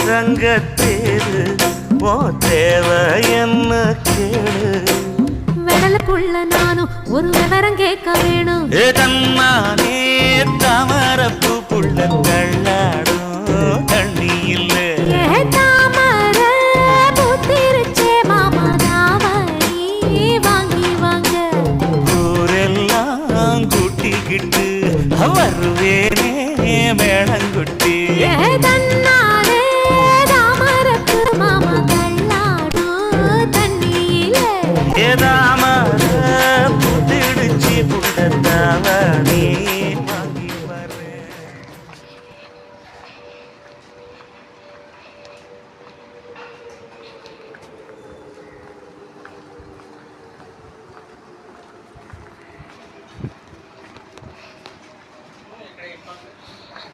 தங்கத்தேரு ஓ தேவை என்ன கேளு வெடலுக்குள்ள நானும் ஒரு விவரம் கேட்க வேணும் தன்னானே தாமரப்பு புள்ள தள்ளாடும் தண்ணி இல்ல தாமர பூத்திருச்சே மாமா தாவணி வாங்கி வாங்க ஊரெல்லாம் கூட்டிக்கிட்டு வருவேனே மேளங்குட்டி தன்னாலே தாமரப்பு மாமா தள்ளாடும் தண்ணியில தாமர புத்திடுச்சி புள்ள தாவணி வாங்கி வரேன் கிடைப்பாங்க